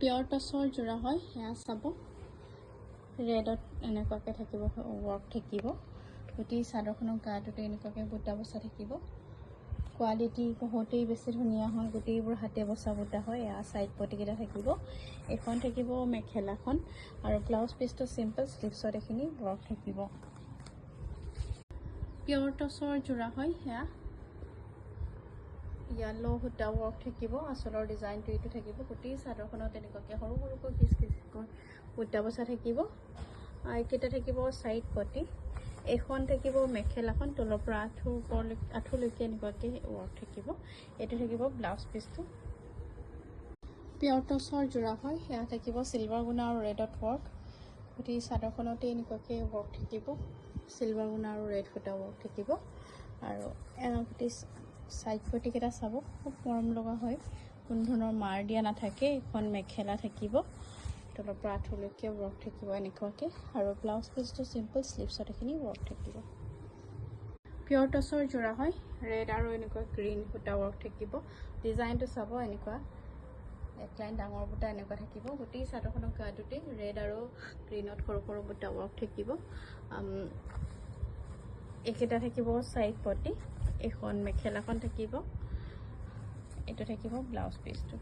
পিয়ৰ টচৰ যোৰা হয় সেয়া চাব ৰেডত এনেকুৱাকৈ থাকিব ৱৰ্ক থাকিব গোটেই চাদৰখনৰ গাটোতে এনেকুৱাকৈ বুটা বচা থাকিব কোৱালিটি বহুতেই বেছি ধুনীয়া হয় গোটেইবোৰ হাতে বচা বুটা হয় এয়া সাইড পটিকেইটা থাকিব এখন থাকিব মেখেলাখন আৰু ব্লাউজ পিচটো সিম্পল স্লিভছত এখিনি ৱৰ্ক থাকিব পিয়ৰ টচৰ যোৰা হয় সেয়া येलो हुटा वर्क থাকিব আসলৰ ডিজাইনটো এটো থাকিব গোটেই চাদৰখনত এনেকুৱাকৈ সৰু সৰুকৈ পিচ পিচকৈ বুটা বচা থাকিব আইকেটা থাকিব সাইড পটি এখন থাকিব মেখেলাখন তলৰ পৰা আঁঠুলৈকে এনেকুৱাকৈ ৱৰ্ক থাকিব এটো থাকিব ব্লাউজ পিচটো পিয়ৰ টচৰ যোৰা হয় সেয়া থাকিব সিলভাৰ গুণা আৰু ৰেডত ৱৰ্ক গোটেই চাদৰখনতে এনেকুৱাকৈ ৱৰ্ক থাকিব সিলভাৰ গুণা আৰু ৰেড ফুটা ৱৰ্ক থাকিব আৰু গোটেই সাইড পটিকেইটা চাব খুব মৰম লগা হয় কোনো ধৰণৰ মাৰ দিয়া নাথাকে এখন মেখেলা থাকিব তলৰ পৰা আঁঠুলৈকে ৱৰ্ক থাকিব এনেকুৱাকৈ আৰু ব্লাউজ পিচটো সিম্পল স্লিভছত এখিনি ৱৰ্ক থাকিব পিয়ৰ টচৰ যোৰা হয় ৰেড আৰু এনেকুৱা গ্ৰীণ ফুটা ৱৰ্ক থাকিব ডিজাইনটো চাব এনেকুৱা একলাইন ডাঙৰ বুটা এনেকুৱা থাকিব গোটেই চাদৰখনৰ গাটোতে ৰেড আৰু গ্ৰীণত সৰু সৰু বুটা ৱৰ্ক থাকিব একেটা থাকিব সাইড পটি এখন মেখেলাখন থাকিব এটো থাকিব ব্লাউজ পিচটো